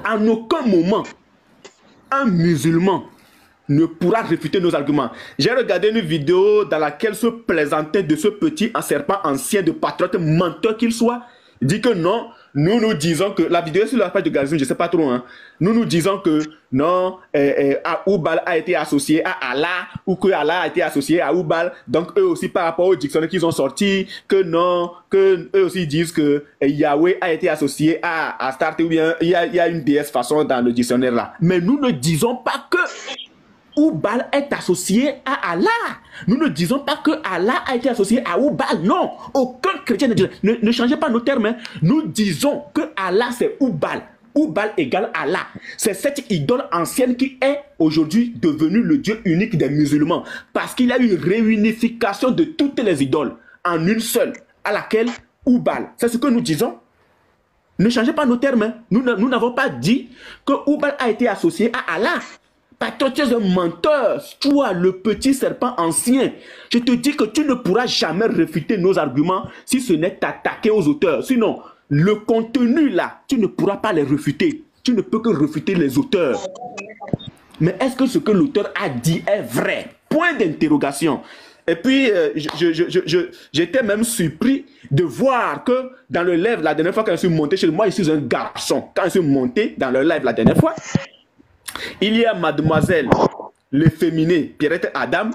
En aucun moment, un musulman ne pourra réfuter nos arguments. J'ai regardé une vidéo dans laquelle se plaisantait de ce petit serpent ancien de patriote menteur qu'il soit. Il dit que non, nous disons que, la vidéo est sur la page de Gazim, je ne sais pas trop, hein. Nous disons que non, Oubal a été associé à Allah, ou que Allah a été associé à Oubal. Donc eux aussi, par rapport au dictionnaire qu'ils ont sorti, que non, que eux aussi disent que Yahweh a été associé à Astarte, ou bien il y a une déesse façon dans le dictionnaire là. Mais nous ne disons pas que Oubal est associé à Allah. Nous ne disons pas que Allah a été associé à Oubal. Non, aucun chrétien ne dit. Ne changez pas nos termes. Hein. Nous disons que Allah c'est Oubal. Oubal égale Allah. C'est cette idole ancienne qui est aujourd'hui devenue le Dieu unique des musulmans. Parce qu'il y a eu réunification de toutes les idoles en une seule, à laquelle Oubal. C'est ce que nous disons. Ne changez pas nos termes. Hein. Nous n'avons pas dit que Oubal a été associé à Allah. Toi, tu es un menteur, toi, le petit serpent ancien. Je te dis que tu ne pourras jamais réfuter nos arguments si ce n'est t'attaquer aux auteurs. Sinon, le contenu là, tu ne pourras pas les réfuter. Tu ne peux que réfuter les auteurs. Mais est-ce que ce que l'auteur a dit est vrai? Point d'interrogation. Et puis, j'étais même surpris de voir que dans le live, la dernière fois quand je suis monté chez moi, je suis un garçon. Quand je suis monté dans le live la dernière fois, il y a mademoiselle l'efféminée Pierrette Adam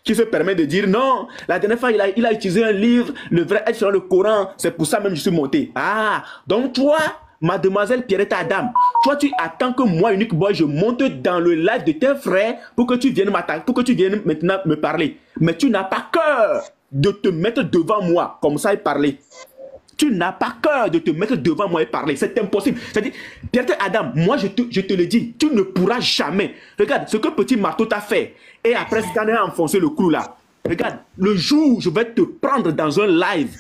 qui se permet de dire non, la dernière fois il a utilisé un livre, le vrai est sur le Coran, c'est pour ça même que je suis monté. Ah, donc toi, mademoiselle Pierrette Adam, toi tu attends que moi, Unique Boy, je monte dans le live de tes frères pour que tu viennes m'attaquer, pour que tu viennes maintenant me parler. Mais tu n'as pas cœur de te mettre devant moi comme ça et parler. Tu n'as pas cœur de te mettre devant moi et parler. C'est impossible. C'est-à-dire, Pierre Adam, moi je te le dis, tu ne pourras jamais. Regarde, ce que Petit Marteau t'a fait. Et après, quand il a enfoncé le clou là. Regarde, le jour où je vais te prendre dans un live,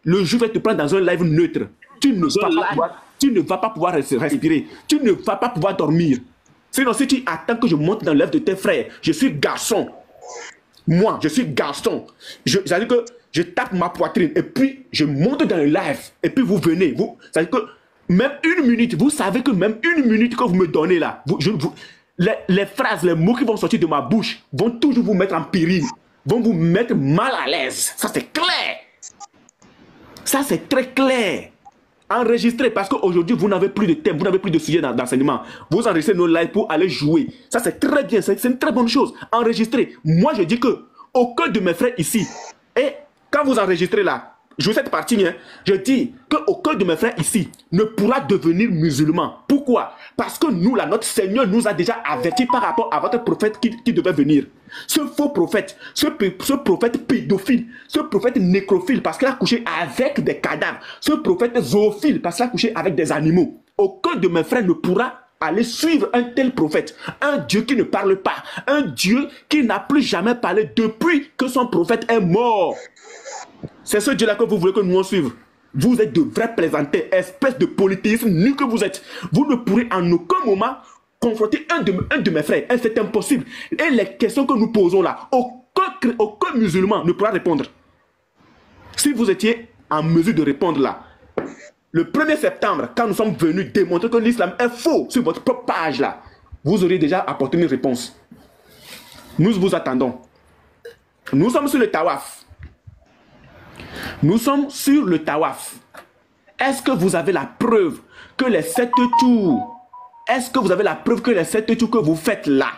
le jour où je vais te prendre dans un live neutre, tu ne vas pas pouvoir respirer. Tu ne vas pas pouvoir dormir. Sinon, si tu attends que je monte dans l'œuvre de tes frères, je suis garçon. Moi, je suis garçon. C'est-à-dire que je tape ma poitrine et puis je monte dans le live et puis vous venez. C'est-à-dire que même une minute, vous savez que même une minute que vous me donnez là, les phrases, les mots qui vont sortir de ma bouche vont toujours vous mettre en péril, vont vous mettre mal à l'aise. Ça c'est clair. Ça c'est très clair. Enregistrez parce qu'aujourd'hui vous n'avez plus de thème, vous n'avez plus de sujet d'enseignement. Vous enregistrez nos lives pour aller jouer. Ça c'est très bien, c'est une très bonne chose. Enregistrez. Moi je dis que aucun de mes frères ici, et quand vous enregistrez là, je cette partie, hein, je dis qu'aucun de mes frères ici ne pourra devenir musulman. Pourquoi? Parce que nous, là, notre Seigneur nous a déjà avertis par rapport à votre prophète qui devait venir. Ce faux prophète, ce prophète pédophile, ce prophète nécrophile parce qu'il a couché avec des cadavres, ce prophète zoophile parce qu'il a couché avec des animaux. Aucun de mes frères ne pourra aller suivre un tel prophète, un Dieu qui ne parle pas, un Dieu qui n'a plus jamais parlé depuis que son prophète est mort. C'est ce Dieu-là que vous voulez que nous on suive. Vous êtes de vrais plaisantins, espèce de polythéisme nul que vous êtes. Vous ne pourrez en aucun moment confronter un de mes frères. C'est impossible. Et les questions que nous posons là, aucun musulman ne pourra répondre. Si vous étiez en mesure de répondre là, le 1er septembre, quand nous sommes venus démontrer que l'islam est faux sur votre propre page là, vous auriez déjà apporté une réponse. Nous vous attendons. Nous sommes sur le tawaf. Nous sommes sur le tawaf. Est-ce que vous avez la preuve que les 7 tours, est-ce que vous avez la preuve que les 7 tours que vous faites là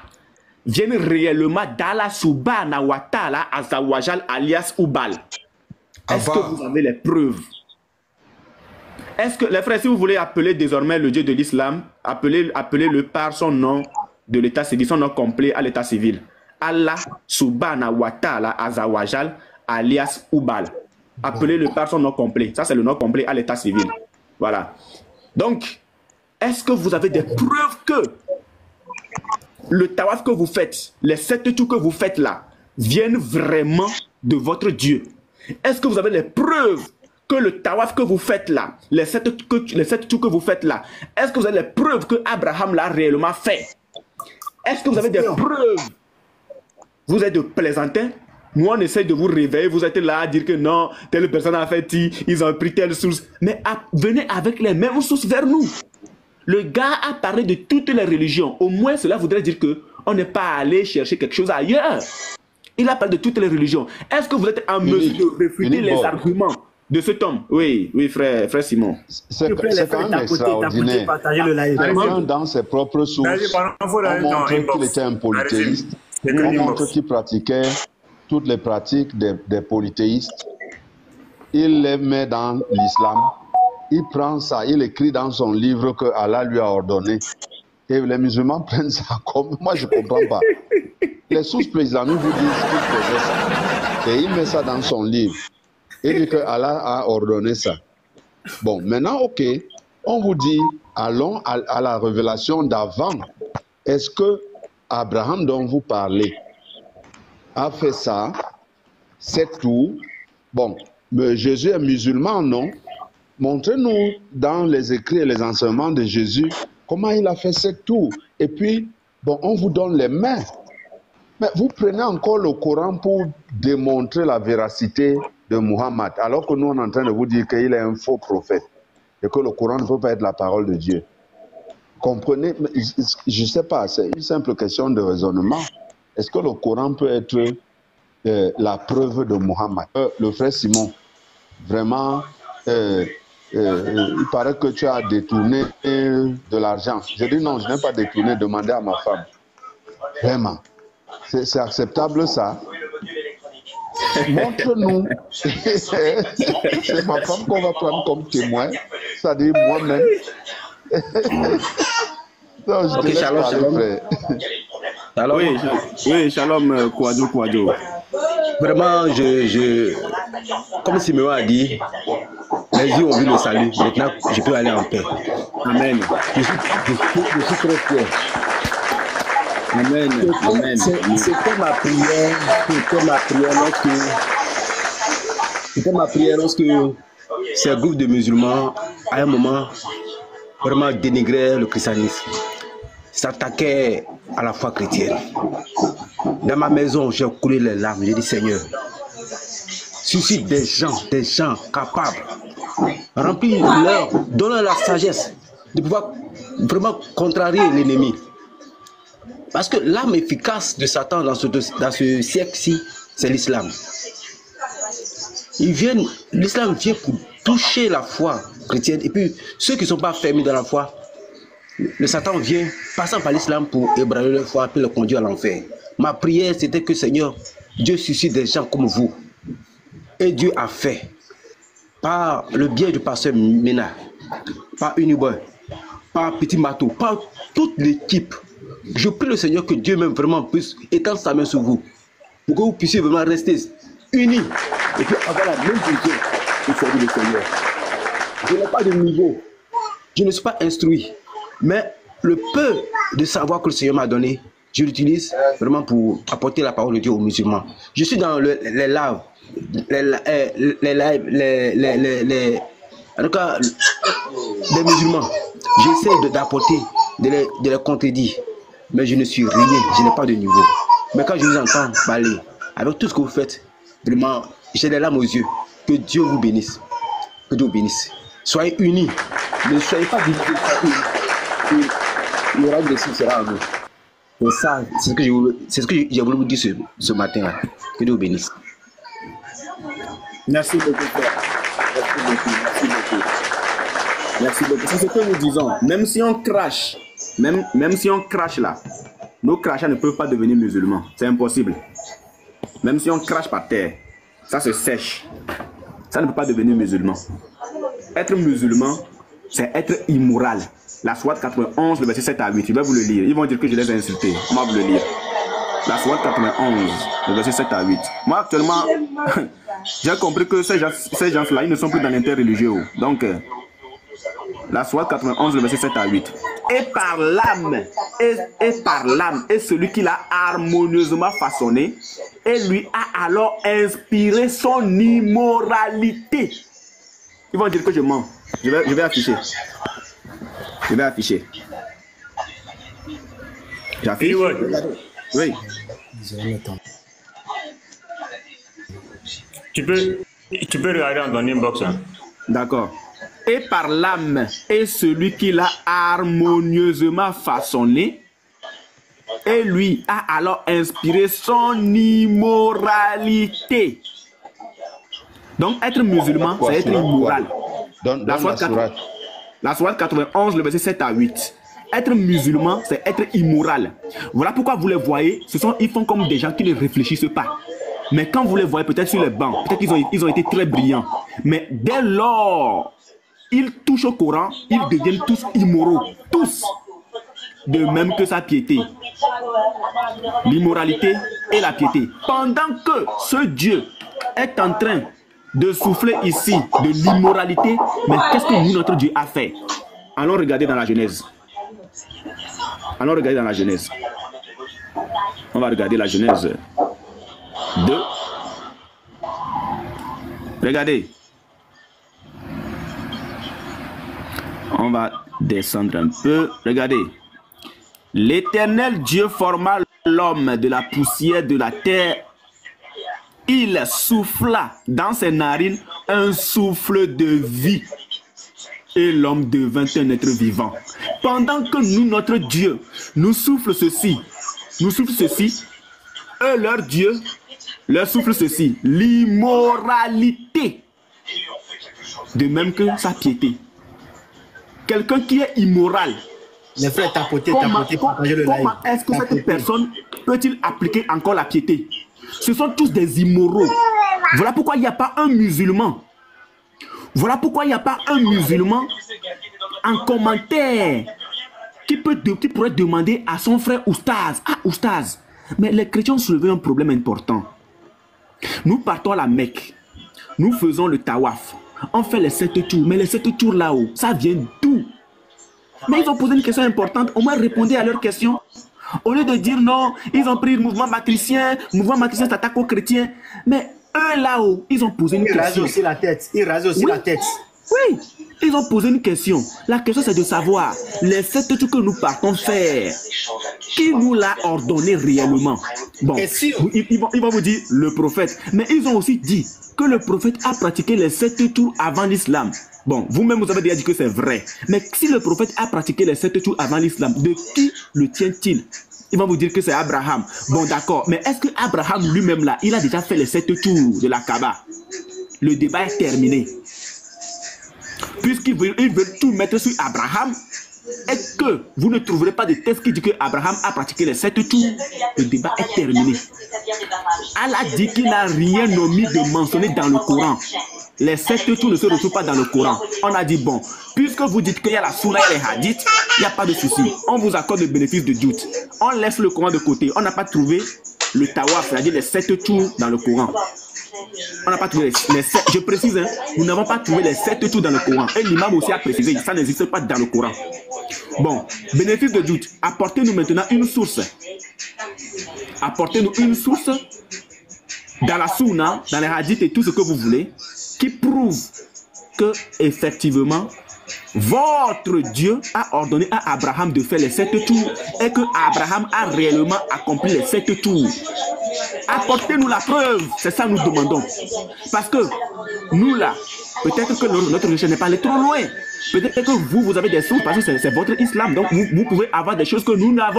viennent réellement d'Allah Subhanahu wa Ta'ala Azawajal alias Oubal? Est-ce que vous avez les preuves? Est-ce que, les frères, si vous voulez appeler désormais le Dieu de l'islam, appelez-le par son nom de l'état civil, son nom complet à l'état civil. Allah Subhanahu wa Ta'ala Azawajal alias Oubal. Appelez-le par son nom complet. Ça, c'est le nom complet à l'état civil. Voilà. Donc, est-ce que vous avez des preuves que le tawaf que vous faites, les 7 tours que vous faites là, viennent vraiment de votre Dieu? Est-ce que vous avez les preuves que le tawaf que vous faites là, les 7 tours que vous faites là, est-ce que vous avez les preuves que Abraham l'a réellement fait? Est-ce que vous avez des preuves? Vous êtes de plaisantins? Nous, on essaie de vous réveiller, vous êtes là à dire que non, telle personne a fait, ils ont pris telle source. Mais venez avec les mêmes sources vers nous. Le gars a parlé de toutes les religions. Au moins, cela voudrait dire qu'on n'est pas allé chercher quelque chose ailleurs. Il a parlé de toutes les religions. Est-ce que vous êtes en mesure de réfuter les arguments de cet homme? Oui, oui, frère Simon. C'est quand même extraordinaire. Quelqu'un dans ses propres sources, on montre qu'il était un polythéiste. On montre qu'il pratiquait toutes les pratiques des polythéistes. Il les met dans l'islam. Il prend ça, il écrit dans son livre que Allah lui a ordonné. Et les musulmans prennent ça comme... Moi, je ne comprends pas. Les sources islamiques vous disent qu'il faisait ça. Et il met ça dans son livre. Il dit que Allah a ordonné ça. Bon, maintenant, ok. On vous dit, allons à la révélation d'avant. Est-ce que Abraham dont vous parlez a fait ça? C'est tout. Bon, mais Jésus est musulman, non? Montrez-nous dans les écrits et les enseignements de Jésus comment il a fait cette tour. Et puis, bon, on vous donne les mains. Mais vous prenez encore le Coran pour démontrer la véracité de Muhammad, alors que nous, on est en train de vous dire qu'il est un faux prophète et que le Coran ne peut pas être la parole de Dieu. Comprenez? Je ne sais pas, c'est une simple question de raisonnement. Est-ce que le Coran peut être la preuve de Muhammad? Le frère Simon, vraiment... il paraît que tu as détourné de l'argent. J'ai dit non, je n'ai pas détourné, demandez à ma femme. Vraiment. C'est acceptable ça? Montre-nous. C'est ma femme qu'on va prendre comme témoin. C'est-à-dire moi-même. Non, je te laisse parler, frère. Alors, oui, shalom, Kouadjo. Vraiment, comme Simeon a dit, les yeux ont vu le salut. Maintenant, je peux aller en paix. Amen. Je suis très fier. Amen. C'était ma prière lorsque ces groupes de musulmans, à un moment, vraiment dénigraient le christianisme. S'attaquaient à la foi chrétienne. Dans ma maison, j'ai coulé les larmes. J'ai dit, Seigneur, suscite des gens capables, remplis-leur, donne-leur la sagesse de pouvoir vraiment contrarier l'ennemi. Parce que l'arme efficace de Satan dans ce siècle-ci, c'est l'islam. L'islam vient pour toucher la foi chrétienne. Et puis, ceux qui ne sont pas fermés dans la foi, le Satan vient, passant par l'islam, pour ébranler leur foi, puis le conduire à l'enfer. Ma prière, c'était que, Seigneur, Dieu suscite des gens comme vous. Et Dieu a fait, par le biais du pasteur Ménard, par Uniboy, par Petit Matou, par toute l'équipe. Je prie le Seigneur que Dieu même vraiment puisse étendre sa main sur vous, pour que vous puissiez vraiment rester unis et puis avoir la même vision pour servir le Seigneur. Je n'ai pas de niveau, je ne suis pas instruit, mais le peu de savoir que le Seigneur m'a donné, je l'utilise vraiment pour apporter la parole de Dieu aux musulmans. Je suis dans les lives, en tout cas, des musulmans. J'essaie d'apporter, de les contredire, mais je ne suis rien, je n'ai pas de niveau. Mais quand je vous entends parler, avec tout ce que vous faites, vraiment, j'ai des larmes aux yeux. Que Dieu vous bénisse. Que Dieu vous bénisse. Soyez unis. Ne soyez pas divisés. Il y aura une décision sera à vous. Et ça, c'est ce que j'ai voulu vous dire ce matin-là. Que Dieu vous bénisse. Merci beaucoup, frère. Merci beaucoup. C'est ce que nous disons. Même si on crache, même si on crache là, nos crachats ne peuvent pas devenir musulmans. C'est impossible. Même si on crache par terre, ça se sèche. Ça ne peut pas devenir musulman. Être musulman, c'est être immoral. La Sourate 91, le verset 7 à 8, je vais vous le lire. Ils vont dire que je les ai insultés. On va vous le lire. La Sourate 91, le verset 7 à 8. Moi, actuellement, j'ai compris que ces gens-là, ils ne sont plus dans l'interreligieux. Donc, la Sourate 91, le verset 7 à 8. Et par l'âme, et celui qui l'a harmonieusement façonné, et lui a alors inspiré son immoralité. Ils vont dire que je mens. Je vais afficher. Je vais afficher. J'affiche. Oui. Tu peux regarder dans ton inbox. Hein? D'accord. et par l'âme est celui qui l'a harmonieusement façonné, et lui a alors inspiré son immoralité. Donc être musulman, c'est être immoral. La sourate 91, le verset 7 à 8. Être musulman, c'est être immoral. Voilà pourquoi vous les voyez, ils font comme des gens qui ne réfléchissent pas. Mais quand vous les voyez peut-être sur les bancs, peut-être qu'ils ont été très brillants. Mais dès lors, ils touchent au Coran, ils deviennent tous immoraux. Tous. De même que sa piété. L'immoralité et la piété. Pendant que ce Dieu est en train de souffler ici de l'immoralité, mais qu'est-ce que nous, notre Dieu, a fait? Allons regarder dans la Genèse. Allons regarder dans la Genèse. On va regarder la Genèse 2. Regardez. On va descendre un peu. Regardez. L'Éternel Dieu forma l'homme de la poussière de la terre. Il souffla dans ses narines un souffle de vie. Et l'homme devint un être vivant. Pendant que nous, notre Dieu, nous souffle ceci, eux, leur Dieu, leur souffle ceci, l'immoralité. De même que sa piété. Quelqu'un qui est immoral. Les frères, tapoter, partagez le live. Comment est-ce que cette personne peut-il appliquer encore la piété? Ce sont tous des immoraux. Voilà pourquoi il n'y a pas un musulman. Voilà pourquoi il n'y a pas un musulman en commentaire qui pourrait demander à son frère Oustaz. Ah, Oustaz, mais les chrétiens ont soulevé un problème important. Nous partons à la Mecque. Nous faisons le tawaf. On fait les 7 tours. Mais les 7 tours là-haut, ça vient d'où? Mais ils ont posé une question importante. Au moins, répondez à leur question. Au lieu de dire non, ils ont pris le mouvement matricien s'attaque aux chrétiens. Mais eux là-haut, ils ont posé une question. Ils rasent aussi la tête. Ils rasent aussi la tête. Oui, ils ont posé une question. La question c'est de savoir les 7 trucs que nous partons faire. Qui nous l'a ordonné réellement? Bon, ils vont vous dire le prophète. Mais ils ont aussi dit que le prophète a pratiqué les 7 tours avant l'islam. Bon, vous-même vous avez déjà dit que c'est vrai. Mais si le prophète a pratiqué les 7 tours avant l'islam, de qui le tient-il? Ils vont vous dire que c'est Abraham. Bon, d'accord. Mais est-ce que Abraham lui-même là, il a déjà fait les 7 tours de la Kaaba? Le débat est terminé. Puisqu'ils veulent tout mettre sur Abraham, est-ce que vous ne trouverez pas de texte qui dit que Abraham a pratiqué les 7 tours? Le débat est terminé. Allah dit qu'il n'a rien omis de mentionner dans le Coran. Les 7 tours ne se retrouvent pas dans le Coran. On a dit bon, puisque vous dites qu'il y a la Sunna et les hadiths, il n'y a pas de souci. On vous accorde le bénéfice de doute. On laisse le Coran de côté. On n'a pas trouvé le tawaf, c'est-à-dire les 7 tours dans le Coran. On n'a pas trouvé les 7. Je précise, hein, nous n'avons pas trouvé les 7 tours dans le Coran. Et l'imam aussi a précisé, ça n'existe pas dans le Coran. Bon, bénéfice de doute. Apportez-nous maintenant une source. Apportez-nous une source dans la Sunna, dans les hadiths et tout ce que vous voulez, qui prouve que effectivement votre Dieu a ordonné à Abraham de faire les 7 tours et que Abraham a réellement accompli les 7 tours. Apportez-nous la preuve, c'est ça que nous demandons. Parce que nous là, peut-être que notre recherche n'est pas allée trop loin. Peut-être que vous avez des sources parce que c'est votre islam. Donc vous pouvez avoir des choses que nous n'avons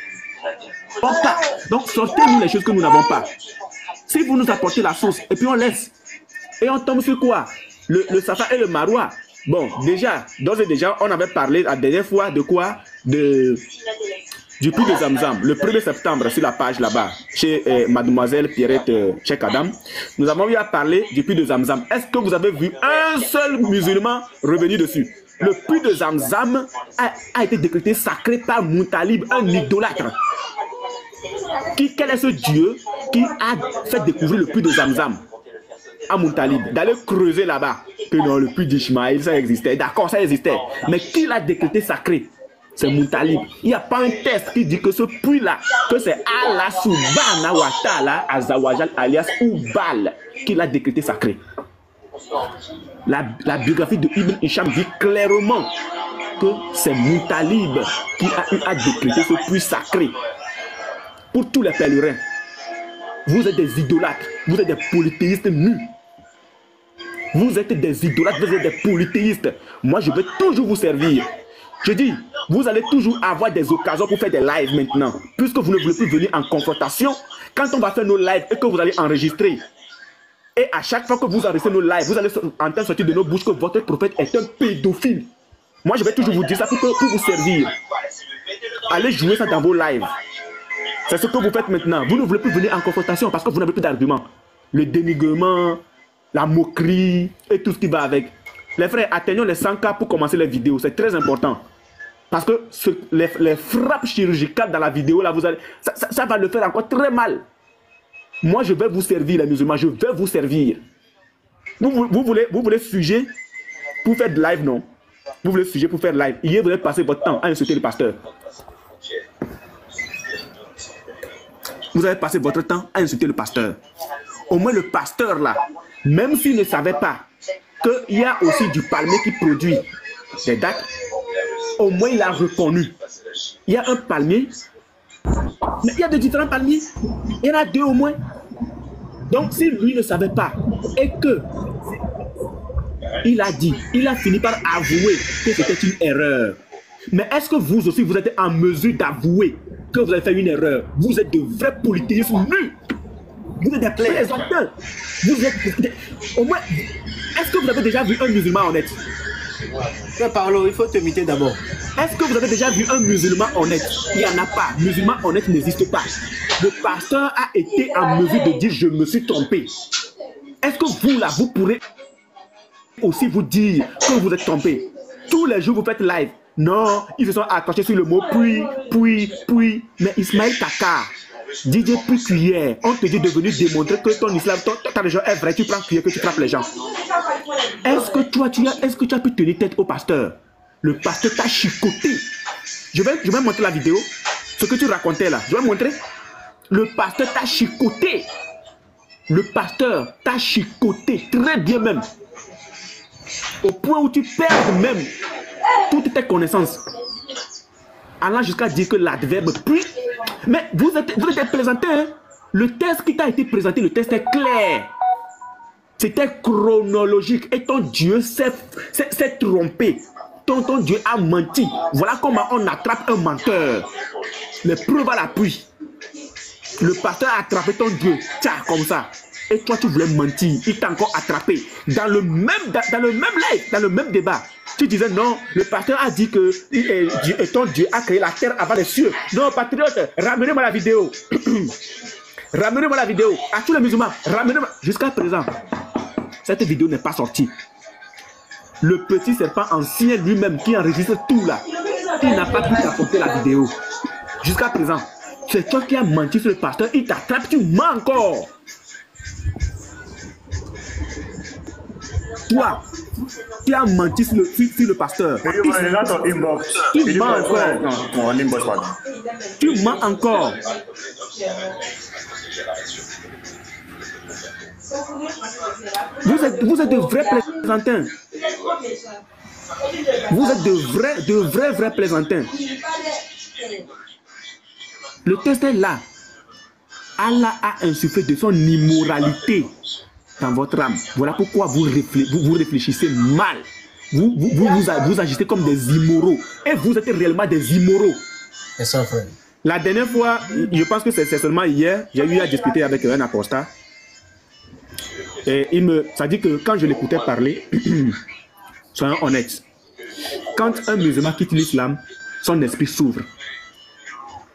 pas. Donc sortez-nous les choses que nous n'avons pas. Si vous nous apportez la source et puis on laisse. Et on tombe sur quoi? Le Safa et le Marwa. Bon, déjà, d'ores et déjà, on avait parlé la dernière fois de quoi? Du puits de Zamzam, le 1er septembre, sur la page là-bas, chez mademoiselle Pierrette Cheikh Adam. Nous avons eu à parler du puits de Zamzam. Est-ce que vous avez vu un seul musulman revenir dessus? Le puits de Zamzam a été décrété sacré par Moutalib, un idolâtre. Quel est ce Dieu qui a fait découvrir le puits de Zamzam à Moutalib, d'aller creuser là-bas? Que non, le puits d'Ishmaël, ça existait. D'accord, ça existait. Mais qui l'a décrété sacré? C'est Moutalib. Il n'y a pas un texte qui dit que ce puits-là, que c'est Allah subhanahu wa ta'ala azawajal alias Oubal qui l'a décrété sacré. La biographie de Ibn Hisham dit clairement que c'est Moutalib qui a eu à décréter ce puits sacré. Pour tous les pèlerins, vous êtes des idolâtres, vous êtes des polythéistes nus. Vous êtes des idolâtres, vous êtes des polythéistes. Moi, je vais toujours vous servir. Je dis, vous allez toujours avoir des occasions pour faire des lives maintenant. Puisque vous ne voulez plus venir en confrontation, quand on va faire nos lives et que vous allez enregistrer, et à chaque fois que vous enregistrez nos lives, vous allez entendre sortir de nos bouches que votre prophète est un pédophile. Moi, je vais toujours vous dire ça pour vous servir. Allez jouer ça dans vos lives. C'est ce que vous faites maintenant. Vous ne voulez plus venir en confrontation parce que vous n'avez plus d'arguments. Le dénigrement, la moquerie et tout ce qui va avec. Les frères, atteignons les 100K pour commencer les vidéos. C'est très important. Parce que les frappes chirurgicales dans la vidéo, là, ça va le faire encore très mal. Moi, je vais vous servir, les musulmans. Je vais vous servir. Vous voulez sujet pour faire de live, non? Vous voulez sujet pour faire live. Hier, vous allez passer votre temps à insulter le pasteur. Vous avez passé votre temps à insulter le pasteur. Au moins, le pasteur, là, même s'il ne savait pas qu'il y a aussi du palmier qui produit des dattes, au moins, il a reconnu. Il y a un palmier. Mais il y a de différents palmiers. Il y en a 2 au moins. Donc, si lui ne savait pas et que il a dit, il a fini par avouer que c'était une erreur. Mais est-ce que vous aussi, vous êtes en mesure d'avouer que vous avez fait une erreur? Vous êtes de vrais polythéistes nuls. Vous êtes des plaisantins. Vous êtes... Au moins, est-ce que vous avez déjà vu un musulman honnête? Parlons, il faut te muter d'abord. Est-ce que vous avez déjà vu un musulman honnête? Il n'y en a pas. Musulman honnête n'existe pas. Le pasteur a été en mesure de dire « je me suis trompé ». Est-ce que vous, là, vous pourrez aussi vous dire que vous êtes trompé? Tous les jours, vous faites live. Non, ils se sont accrochés sur le mot puis. Mais Ismaël Kaka, DJ puis cuillère, on te dit de venir démontrer que ton islam, ta religion est vraie, tu prends cuillère, que tu frappes les gens. Est-ce que tu as pu tenir tête au pasteur? Le pasteur t'a chicoté. Je vais montrer la vidéo. Ce que tu racontais là, je vais montrer. Le pasteur t'a chicoté. Le pasteur t'a chicoté, très bien même. Au point où tu perds même toutes tes connaissances. Allant jusqu'à dire que l'adverbe puis. Mais vous êtes plaisanté, hein? Le test qui t'a été présenté, le test est clair. C'était chronologique. Et ton Dieu s'est trompé. Ton Dieu a menti. Voilà comment on attrape un menteur. Les preuves à l'appui. Le pasteur a attrapé ton Dieu. Tiens, comme ça. Et toi, tu voulais mentir. Il t'a encore attrapé. Dans le même live, dans le même débat. Tu disais non, le pasteur a dit que ton Dieu a créé la terre avant les cieux. Non, patriote, ramenez-moi la vidéo. Ramenez-moi la vidéo. À tous les musulmans, ramenez-moi. Jusqu'à présent, cette vidéo n'est pas sortie. Le petit serpent ancien lui-même qui enregistre tout là, il n'a pas pu apporter la vidéo. Jusqu'à présent, c'est toi qui as menti sur le pasteur, il t'attrape, tu mens encore. Toi, tu as menti sur le pasteur. Tu mens encore. Tu mens encore. Vous êtes de vrais plaisantins. Vous êtes de vrais plaisantins. Le test est là. Allah a insufflé de son immoralité dans votre âme. Voilà pourquoi vous réfléchissez mal. Vous agissez comme des immoraux. Et vous êtes réellement des immoraux. C'est ça, frère. La dernière fois, je pense que c'est seulement hier, j'ai eu à discuter avec un apostat. Et ça dit que quand je l'écoutais parler, soyons honnêtes, quand un musulman quitte l'islam, son esprit s'ouvre.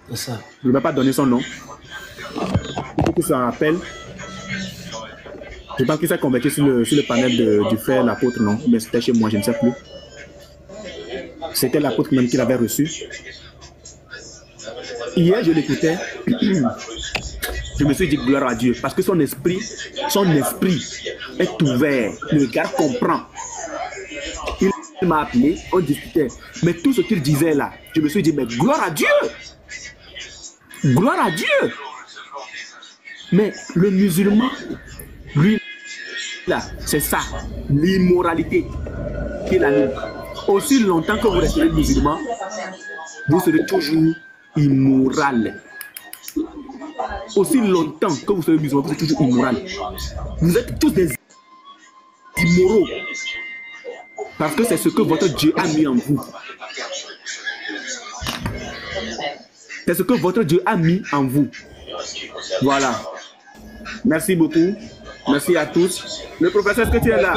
C'est ça. Je ne vais pas donner son nom. Il faut que ça rappelle. Je pense qu'il s'est converti sur le panel du frère, l'apôtre, non, mais c'était chez moi, je ne sais plus. C'était l'apôtre même qui l'avait reçu. Hier, je l'écoutais. Je me suis dit gloire à Dieu, parce que son esprit est ouvert. Le gars comprend. Il m'a appelé, on discutait. Mais tout ce qu'il disait là, je me suis dit, mais gloire à Dieu! Gloire à Dieu! Mais le musulman, lui, là, c'est ça, l'immoralité qu'il anime. Aussi longtemps que vous resterez musulman, vous serez toujours immoral. Aussi longtemps que vous serez musulman, vous êtes toujours immoral. Vous êtes tous des d'immoraux. Parce que c'est ce que votre Dieu a mis en vous. C'est ce que votre Dieu a mis en vous. Voilà. Merci beaucoup. Merci à tous. Le professeur, est-ce que tu es là?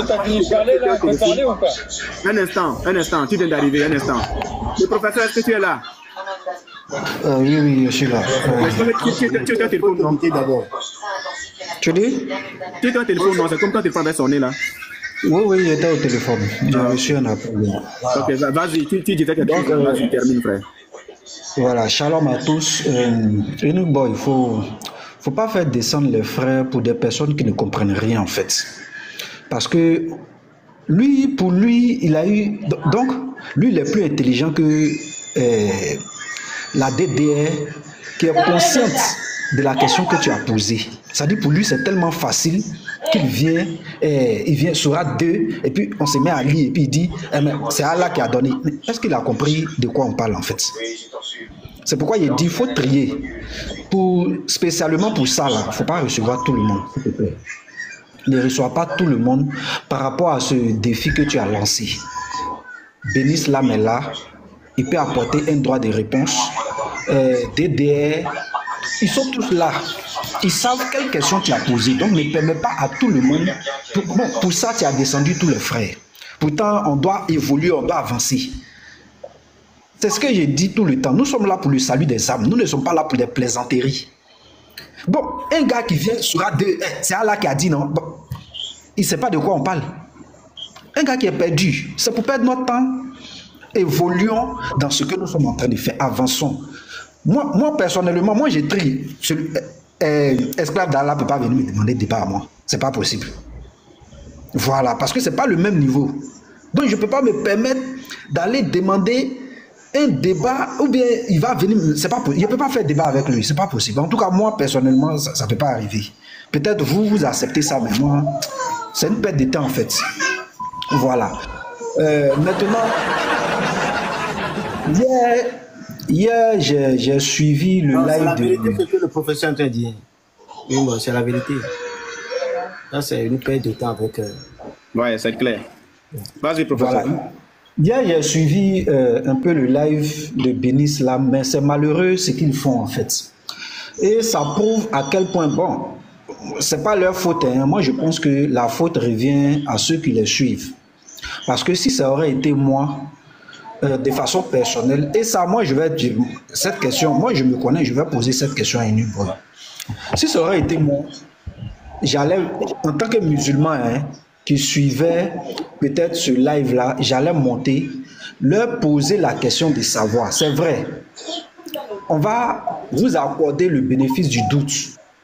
Un instant, tu viens d'arriver, un instant. Le professeur, est-ce que tu es là? Oui, je suis là. Tu as un téléphone, non? Tu dis? Tu as un téléphone, non? C'est comme quand tu parlais sonner là. Oui, j'étais au téléphone. J'ai reçu un appel. Ok, vas-y, tu disais quelque chose. Vas-y, termine, frère. Voilà, shalom à tous. Bon, il faut pas faire descendre les frères pour des personnes qui ne comprennent rien en fait. Parce que pour lui, il a eu... Donc, lui, il est plus intelligent que la DDR qui est consciente de la question que tu as posée. C'est-à-dire pour lui, c'est tellement facile qu'il vient, il vient sur A2 et puis on se met à lire et puis il dit c'est Allah qui a donné. Mais est-ce qu'il a compris de quoi on parle en fait? C'est pourquoi il dit il faut trier. Spécialement pour ça, il ne faut pas recevoir tout le monde, s'il te plaît. Ne reçois pas tout le monde par rapport à ce défi que tu as lancé. Bénis l'âme est là, il peut apporter un droit de réponse. DDR, ils sont tous là. Ils savent quelle question tu as posée. Donc ne permets pas à tout le monde. Pour ça, tu as descendu tous les frères. Pourtant, on doit évoluer, on doit avancer. C'est ce que j'ai dit tout le temps. Nous sommes là pour le salut des âmes. Nous ne sommes pas là pour des plaisanteries. Bon, un gars qui vient sur A2, c'est Allah qui a dit non. Bon, il ne sait pas de quoi on parle. Un gars qui est perdu, c'est pour perdre notre temps. Évoluons dans ce que nous sommes en train de faire. Avançons. Moi personnellement, moi j'ai trié. Esclave d'Allah ne peut pas venir me demander de débat à moi. C'est pas possible. Voilà, parce que c'est pas le même niveau. Donc je ne peux pas me permettre d'aller demander un débat, ou bien il va venir, c'est pas possible. Je ne peux pas faire débat avec lui, c'est pas possible. En tout cas, moi personnellement, ça ne peut pas arriver. Peut-être vous acceptez ça, mais moi, c'est une perte de temps en fait. Voilà. Maintenant, hier j'ai suivi le live. C'est la vérité ce que le professeur est en train de dire. Oui, c'est la vérité. Là, c'est une perte de temps avec... Ouais, c'est clair. Vas-y, professeur. Voilà. Hier, j'ai suivi un peu le live de Bénis Lam, mais c'est malheureux ce qu'ils font en fait. Et ça prouve à quel point, bon, c'est pas leur faute. Hein. Moi, je pense que la faute revient à ceux qui les suivent. Parce que si ça aurait été moi, de façon personnelle, et ça, moi, je vais dire, cette question, moi, je me connais, je vais poser cette question à Inuboy. Si ça aurait été moi, j'allais, en tant que musulman, hein, qui suivaient peut-être ce live-là, j'allais monter, leur poser la question de savoir. C'est vrai, on va vous accorder le bénéfice du doute.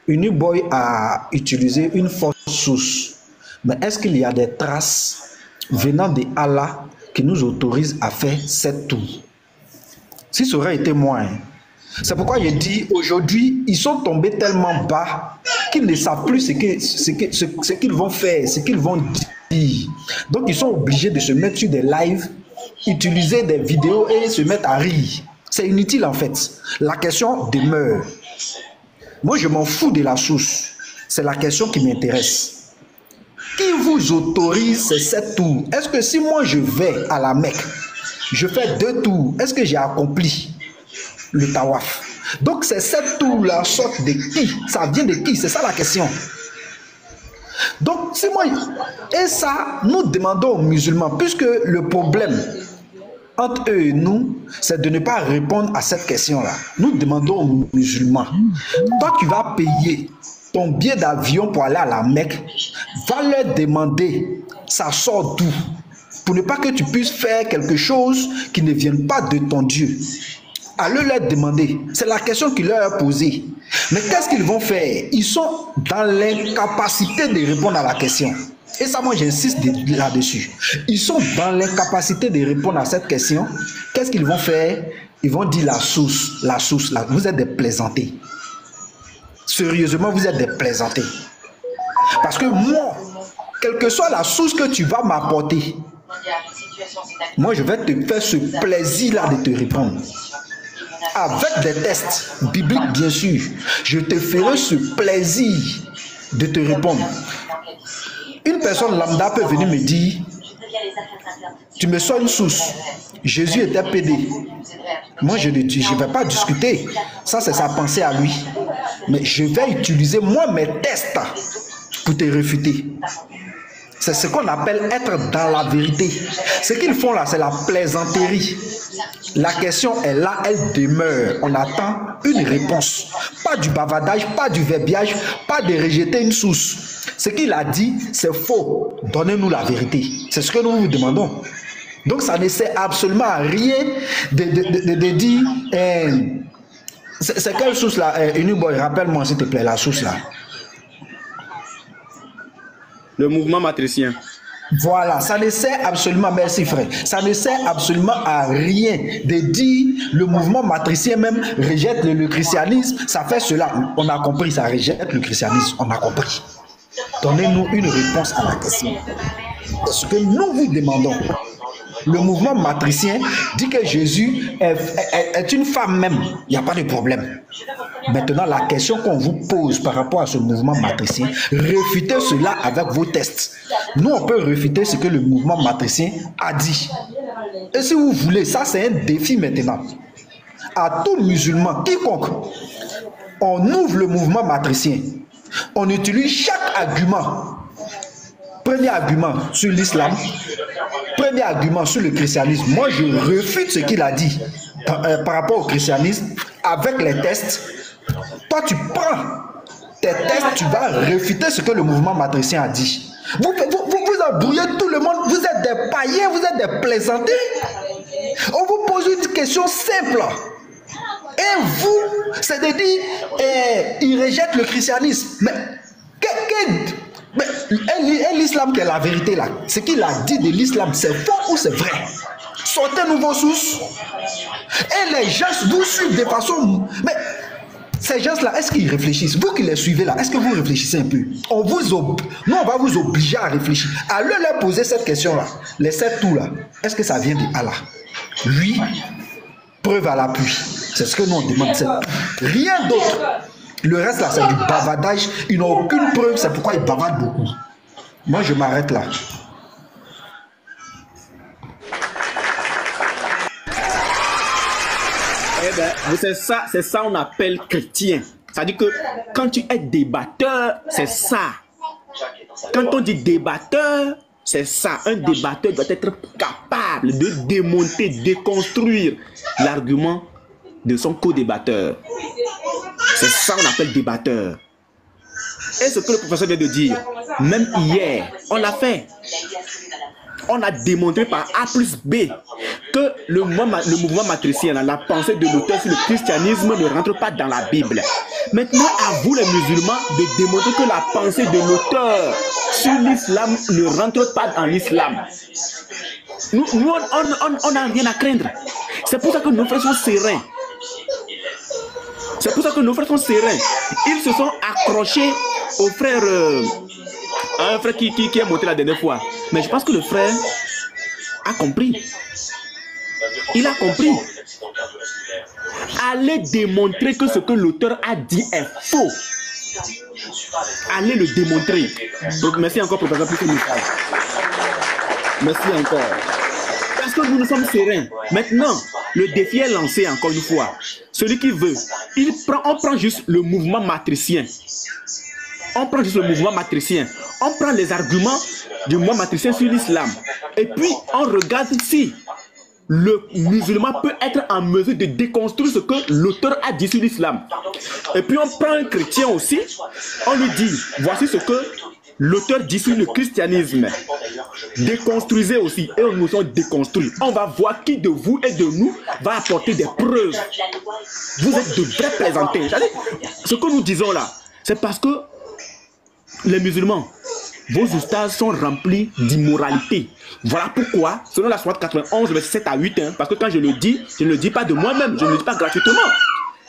Unuboy a utilisé une fausse source. Mais est-ce qu'il y a des traces venant de Allah qui nous autorisent à faire cette tour? Si ça aurait été moi, hein. C'est pourquoi je dis aujourd'hui, ils sont tombés tellement bas qu'ils ne savent plus ce qu'ils vont faire, ce qu'ils vont dire. Donc ils sont obligés de se mettre sur des lives, utiliser des vidéos et se mettre à rire. C'est inutile en fait. La question demeure. Moi je m'en fous de la source. C'est la question qui m'intéresse. Qui vous autorise ces 7 tours? Est-ce que si moi je vais à la Mecque, je fais 2 tours, est-ce que j'ai accompli le tawaf? Donc ces 7 tours-là sortent de qui? Ça vient de qui? C'est ça la question. Donc c'est moi. Et ça, nous demandons aux musulmans, puisque le problème entre eux et nous, c'est de ne pas répondre à cette question-là. Nous demandons aux musulmans, toi tu vas payer ton billet d'avion pour aller à la Mecque, va leur demander, ça sort d'où? Pour ne pas que tu puisses faire quelque chose qui ne vienne pas de ton Dieu. Allez leur demander. C'est la question qu'il leur a posée. Mais qu'est-ce qu'ils vont faire? Ils sont dans l'incapacité de répondre à la question. Et ça, moi, j'insiste là-dessus. Ils sont dans l'incapacité de répondre à cette question. Qu'est-ce qu'ils vont faire? Ils vont dire la source, là. Vous êtes des plaisantés. Sérieusement, vous êtes des plaisantés. Parce que moi, quelle que soit la source que tu vas m'apporter, moi, je vais te faire ce plaisir-là de te répondre. Avec des tests bibliques, bien sûr, je te ferai ce plaisir de te répondre. Une personne lambda peut venir me dire, tu me sors une source. Jésus était pédé. Moi, je ne vais pas discuter. Ça, c'est sa pensée à lui. Mais je vais utiliser, moi, mes tests pour te réfuter. C'est ce qu'on appelle être dans la vérité. Ce qu'ils font là, c'est la plaisanterie. La question est là, elle demeure. On attend une réponse. Pas du bavardage, pas du verbiage, pas de rejeter une source. Ce qu'il a dit, c'est faux. Donnez-nous la vérité. C'est ce que nous vous demandons. Donc ça ne sert absolument à rien de dire... c'est quelle source là? Uniboy, rappelle-moi s'il te plaît, la source là. Le mouvement matricien. Voilà, ça ne sert absolument, merci frère, ça ne sert absolument à rien de dire le mouvement matricien même rejette le christianisme, ça fait cela, on a compris, ça rejette le christianisme, on a compris. Donnez-nous une réponse à la question. Ce que nous vous demandons. Le mouvement matricien dit que Jésus est une femme même. Il n'y a pas de problème. Maintenant, la question qu'on vous pose par rapport à ce mouvement matricien, réfutez cela avec vos tests. Nous, on peut réfuter ce que le mouvement matricien a dit. Et si vous voulez, ça c'est un défi maintenant. À tout musulman, quiconque, on ouvre le mouvement matricien. On utilise chaque argument. Premier argument sur l'islam, premier argument sur le christianisme. Moi, je refute ce qu'il a dit par rapport au christianisme avec les tests. Toi, tu prends tes tests, tu vas refuter ce que le mouvement matricien a dit. Vous embrouillez tout le monde, vous êtes des païens, vous êtes des plaisantés. On vous pose une question simple. Et vous, c'est de dire, il rejette le christianisme. Mais l'islam qui est la vérité là, ce qu'il a dit de l'islam, c'est faux ou c'est vrai? Sortez-nous vos sources. Et les gens vous suivent de façon... Mais ces gens-là, est-ce qu'ils réfléchissent? Vous qui les suivez là, est-ce que vous réfléchissez un peu? Nous, on va vous obliger à réfléchir. Allez leur poser cette question-là. Les 7 tours là, est-ce que ça vient de Allah? Oui, preuve à l'appui. C'est ce que nous on demande. Rien d'autre. Le reste là, c'est du bavardage. Ils n'ont aucune preuve, c'est pourquoi ils bavardent beaucoup. Moi, je m'arrête là. Eh bien, c'est ça on appelle chrétien. C'est-à-dire que quand tu es débatteur, c'est ça. Quand on dit débatteur, c'est ça. Un débatteur doit être capable de démonter, déconstruire l'argument de son co-débatteur. C'est ça qu'on appelle débatteur. Et ce que le professeur vient de dire, même hier, on l'a fait. On a démontré par A plus B que le mouvement matricien, la pensée de l'auteur sur le christianisme ne rentre pas dans la Bible. Maintenant, à vous les musulmans de démontrer que la pensée de l'auteur sur l'islam ne rentre pas dans l'islam. Nous, on n'a rien à craindre. C'est pour ça que nos frères sont sereins. C'est pour ça que nos frères sont sereins. Ils se sont accrochés au frère, à un frère qui est monté la dernière fois. Mais je pense que le frère a compris. Il a compris. Allez démontrer que ce que l'auteur a dit est faux. Allez le démontrer. Donc merci encore pour passer plus de message. Merci encore. Parce que nous sommes sereins. Maintenant, le défi est lancé encore une fois. Celui qui veut, on prend juste le mouvement matricien. On prend juste le mouvement matricien. On prend les arguments du mouvement matricien sur l'islam. Et puis, on regarde si le musulman peut être en mesure de déconstruire ce que l'auteur a dit sur l'islam. Et puis, on prend un chrétien aussi. On lui dit, voici ce que l'auteur dit sur le christianisme. Déconstruisez aussi. Et nous sommes déconstruits. On va voir qui de vous et de nous va apporter des preuves. Vous êtes de vrais plaisantés. Ce que nous disons là, c'est parce que les musulmans, vos ustads sont remplis d'immoralité. Voilà pourquoi, selon la sourate 91, verset 7 à 8, parce que quand je ne le dis pas de moi-même, je ne le dis pas gratuitement.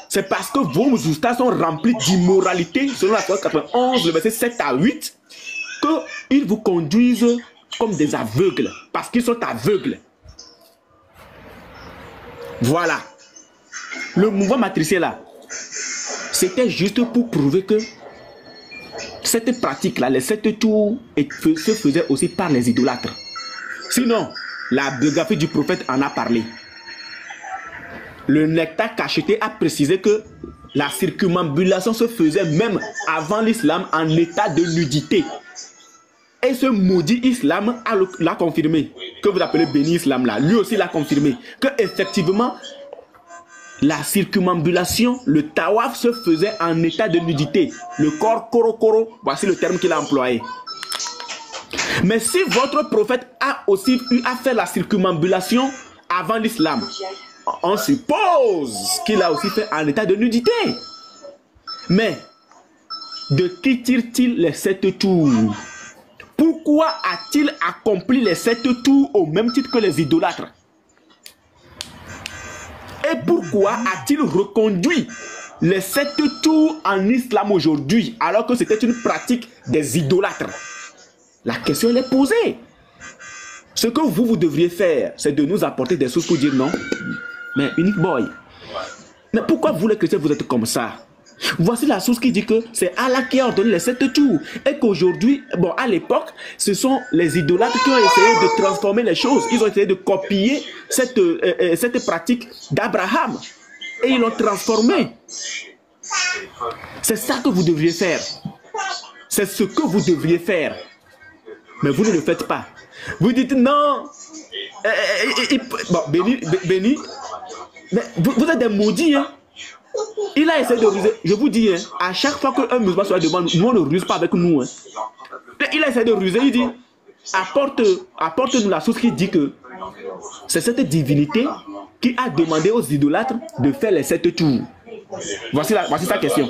C'est parce que vos ustads sont remplis d'immoralité, selon la sourate 91, verset 7 à 8, qu'ils vous conduisent comme des aveugles, parce qu'ils sont aveugles. Voilà. Le mouvement matricien là, c'était juste pour prouver que cette pratique-là, les 7 tours, se faisait aussi par les idolâtres. Sinon, la biographie du prophète en a parlé. Le Nectar Cacheté a précisé que la circumambulation se faisait même avant l'islam en état de nudité. Et ce maudit islam l'a confirmé, que vous appelez béni islam là, lui aussi l'a confirmé, que effectivement, la circumambulation, le tawaf se faisait en état de nudité. Le corps koro, voici le terme qu'il a employé. Mais si votre prophète a aussi eu à faire la circumambulation avant l'islam, on suppose qu'il a aussi fait en état de nudité. Mais de qui tire-t-il les 7 tours? Pourquoi a-t-il accompli les 7 tours au même titre que les idolâtres? Et pourquoi a-t-il reconduit les 7 tours en islam aujourd'hui alors que c'était une pratique des idolâtres? La question elle est posée. Ce que vous devriez faire, c'est de nous apporter des sources pour dire non. Mais Unique Boy, mais pourquoi vous les chrétiens vous êtes comme ça? Voici la source qui dit que c'est Allah qui a ordonné les 7 tours et qu'aujourd'hui, bon, à l'époque, ce sont les idolâtres qui ont essayé de transformer les choses. Ils ont essayé de copier cette pratique d'Abraham et ils l'ont transformée. C'est ça que vous devriez faire. C'est ce que vous devriez faire. Mais vous ne le faites pas. Vous dites non. Bon, Béni, mais vous êtes des maudits, hein. Il a essayé de ruser. Je vous dis, hein, à chaque fois qu'un musulman soit devant nous, nous on ne ruse pas avec nous. Hein. Il a essayé de ruser, il dit, apporte-nous la source qui dit que c'est cette divinité qui a demandé aux idolâtres de faire les 7 tours. Voici sa question.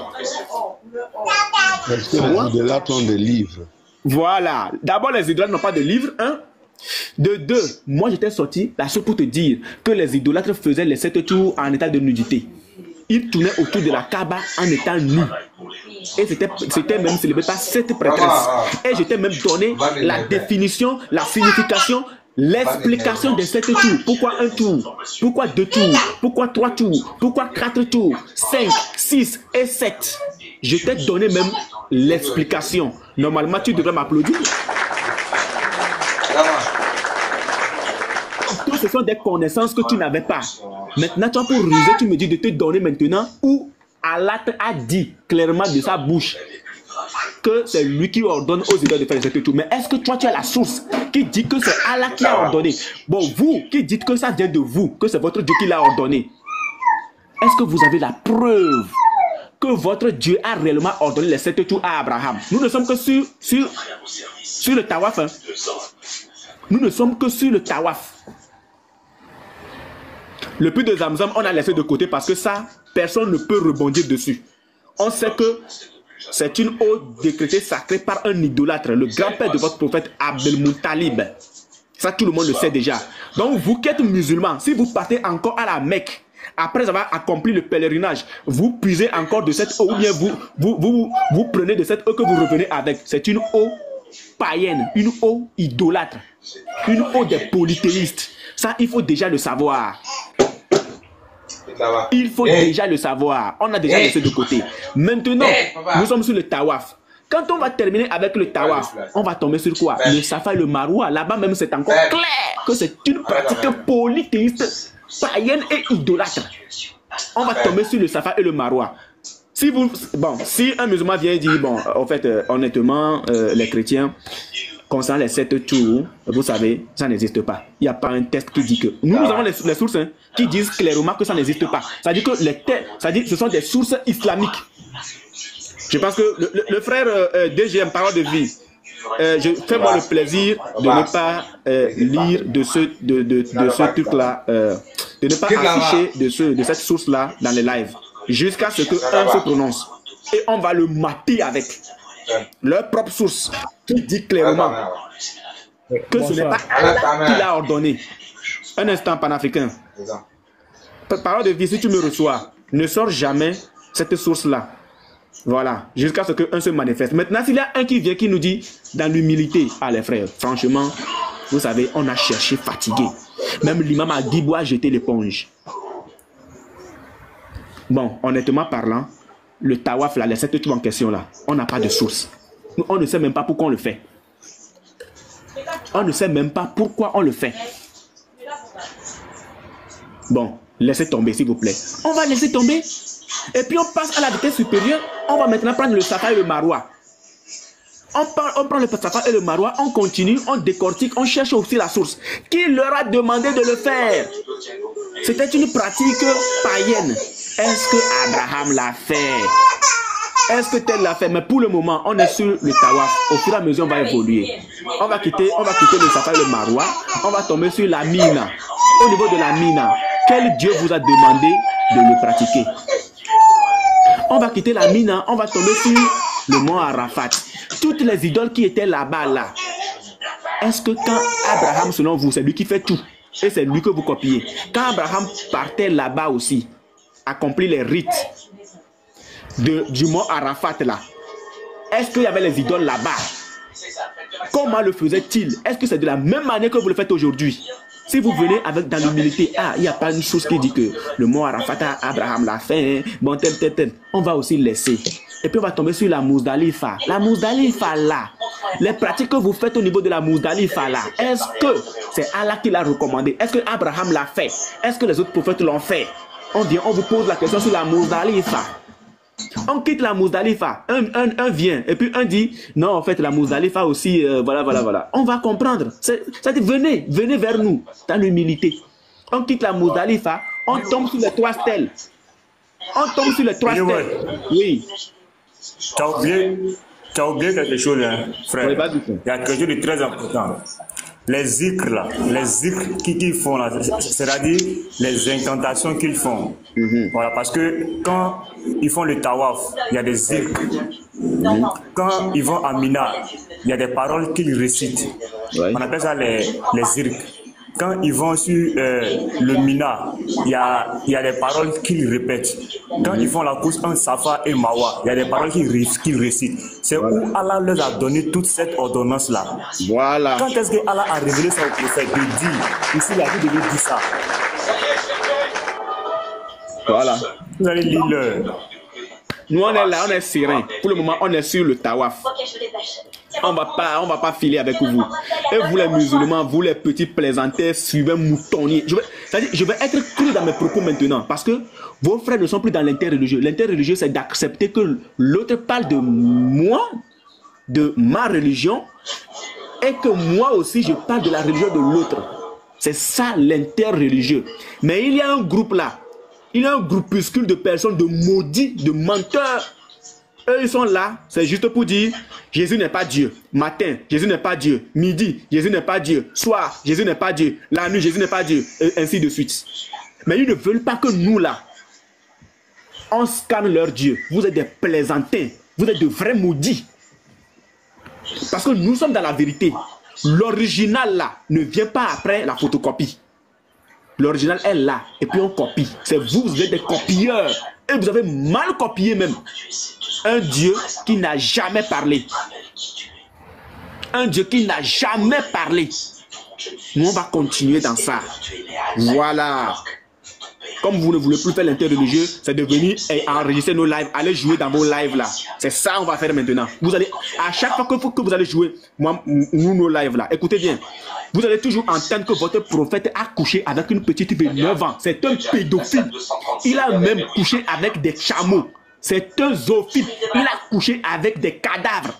Est-ce que les idolâtres ont des livres? Voilà. D'abord, les idolâtres n'ont pas de livre, hein. De 2, moi j'étais sorti la source pour te dire que les idolâtres faisaient les 7 tours en état de nudité. Ils tournaient autour de la Kaaba en étant nus. Et c'était même célébré par 7 prêtresses. Et j'étais même donné la définition, la signification, l'explication des 7 tours. Pourquoi 1 tour? Pourquoi 2 tours? Pourquoi 3 tours? Pourquoi 4 tours? 5, 6 et 7. Je t'ai donné même l'explication. Normalement, tu devrais m'applaudir. Ce sont des connaissances que tu n'avais pas. Maintenant, toi, pour ruser, tu me dis de te donner maintenant où Allah a dit clairement de sa bouche que c'est lui qui ordonne aux idoles de faire les 7 tours. Mais est-ce que toi, tu as la source qui dit que c'est Allah qui a ordonné? Bon, vous qui dites que ça vient de vous, que c'est votre Dieu qui l'a ordonné, est-ce que vous avez la preuve que votre Dieu a réellement ordonné les 7 tours à Abraham? Nous ne sommes que sur le tawaf. Hein. Nous ne sommes que sur le tawaf. Le puits de Zamzam, on a laissé de côté parce que ça, personne ne peut rebondir dessus. On sait que c'est une eau décrétée sacrée par un idolâtre, le grand-père de votre prophète Abdel-Moutalib. Ça, tout le monde le sait déjà. Donc, vous qui êtes musulmans, si vous partez encore à la Mecque, après avoir accompli le pèlerinage, vous puisez encore de cette eau, ou bien vous prenez de cette eau que vous revenez avec. C'est une eau païenne, une eau idolâtre, une eau des polythéistes. Ça, il faut déjà le savoir. Il faut déjà le savoir. On a déjà laissé de côté. Maintenant, nous sommes sur le tawaf. Quand on va terminer avec le tawaf, on va tomber sur quoi? Le Safa et le Marwa. Là-bas même, c'est encore clair que c'est une pratique polythéiste, païenne et idolâtre. On va tomber sur le Safa et le Marwa. Si un musulman vient et dit, bon, en fait, honnêtement, les chrétiens, concernant les 7 tours, vous savez, ça n'existe pas. Il n'y a pas un texte qui dit que... Nous avons les sources qui disent clairement que ça n'existe pas. Ça dit que ce sont des sources islamiques. Je pense que le frère DGM, parole de vie, fais-moi le plaisir de ne pas lire de ce truc-là, de ne pas afficher de cette source-là dans les lives, jusqu'à ce qu'un se prononce. Et on va le mater avec leur propre source qui dit clairement que ce n'est pas Allah qui l'a ordonné. Un instant, panafricain. Parole de vie, si tu me reçois, ne sors jamais cette source-là. Voilà, jusqu'à ce qu'un se manifeste. Maintenant, s'il y a un qui vient, qui nous dit dans l'humilité, ah les frères, franchement, vous savez, on a cherché fatigué. Même l'imam a dit, bois, jeter l'éponge. Bon, honnêtement parlant, le tawaf là, les 7 tours en question là, on n'a pas de source. Nous, on ne sait même pas pourquoi on le fait. On ne sait même pas pourquoi on le fait. Bon, laissez tomber, s'il vous plaît. On va laisser tomber. Et puis on passe à la vitesse supérieure. On va maintenant prendre le Safa et le Marwa. On prend le Safa et le Marwa, on continue, on décortique, on cherche aussi la source. Qui leur a demandé de le faire? C'était une pratique païenne. Est-ce que Abraham l'a fait? Est-ce que tel l'a fait? Mais pour le moment, on est sur le Tawaf. Au fur et à mesure, on va évoluer. On va quitter le Safa et le Marwa. On va tomber sur la Mina. Au niveau de la Mina, quel Dieu vous a demandé de le pratiquer? On va quitter la Mina, on va tomber sur le mont Arafat. Toutes les idoles qui étaient là-bas, là. Est-ce que quand Abraham, selon vous, c'est lui qui fait tout, et c'est lui que vous copiez, quand Abraham partait là-bas aussi, accomplir les rites du mont Arafat, là, est-ce qu'il y avait les idoles là-bas? Comment le faisait-il? Est-ce que c'est de la même manière que vous le faites aujourd'hui? Si vous venez avec dans l'humilité, il n'y a pas une chose qui dit que le mot Arafat, Abraham l'a fait, bon, tel, on va aussi laisser. Et puis on va tomber sur la Muzdalifa. La Muzdalifa là, les pratiques que vous faites au niveau de la Muzdalifa là, est-ce que c'est Allah qui l'a recommandé? Est-ce que Abraham l'a fait? Est-ce que les autres prophètes l'ont fait? On vous pose la question sur la Muzdalifa. On quitte la Muzdalifa, un vient, et puis un dit, non, en fait, la Muzdalifa aussi, voilà. On va comprendre. C'est-à-dire, venez vers nous, dans l'humilité. On quitte la Muzdalifa, on tombe sur les 3 stèles. On tombe sur les 3 stèles. Oui. Tu as oublié quelque chose, hein, frère. Oui, il y a quelque chose de très important. Les zikrs là, les zikrs qu'ils font là, c'est-à-dire les incantations qu'ils font. Voilà, parce que quand ils font le tawaf, il y a des zikrs. Quand ils vont à Mina, il y a des paroles qu'ils récitent. On appelle ça les zikrs. Quand ils vont sur le Mina, il y a des paroles qu'ils répètent. Quand ils font la course en Safa et Marwa, il y a des paroles qu'ils récitent. C'est où Allah leur a donné toute cette ordonnance-là. Voilà. Quand est-ce que Allah a révélé ça au prophète de dire, ici il a dit de lui dire ça. Voilà. Vous allez lire Nous on est là, on est serein. Pour le moment, on est sur le tawaf. On va pas filer avec vous. Et vous les musulmans, vous les petits plaisantins, suivez moutonniers. Je vais être cru dans mes propos maintenant. Parce que vos frères ne sont plus dans l'interreligieux. L'interreligieux, c'est d'accepter que l'autre parle de moi, de ma religion, et que moi aussi, je parle de la religion de l'autre. C'est ça l'interreligieux. Mais il y a un groupe là. Il y a un groupuscule de personnes, de maudits, de menteurs. Eux, ils sont là, c'est juste pour dire, Jésus n'est pas Dieu. Matin, Jésus n'est pas Dieu. Midi, Jésus n'est pas Dieu. Soir, Jésus n'est pas Dieu. La nuit, Jésus n'est pas Dieu. Et ainsi de suite. Mais ils ne veulent pas que nous, là, on scanne leur Dieu. Vous êtes des plaisantins. Vous êtes de vrais maudits. Parce que nous sommes dans la vérité. L'original, là, ne vient pas après la photocopie. L'original est là, et puis on copie. C'est vous, vous êtes des copieurs. Et vous avez mal copié même. Un Dieu qui n'a jamais parlé. Un Dieu qui n'a jamais parlé. Nous, on va continuer dans ça. Voilà. Comme vous ne voulez plus faire l'interreligieux, c'est de venir et enregistrer nos lives. Allez jouer dans vos lives là. C'est ça qu'on va faire maintenant. Vous allez, à chaque fois que vous allez jouer, nos lives là, écoutez bien. Vous allez toujours entendre que votre prophète a couché avec une petite fille de 9 ans. C'est un pédophile. Il a même couché avec des chameaux. C'est un zoophile. Il a couché avec des cadavres.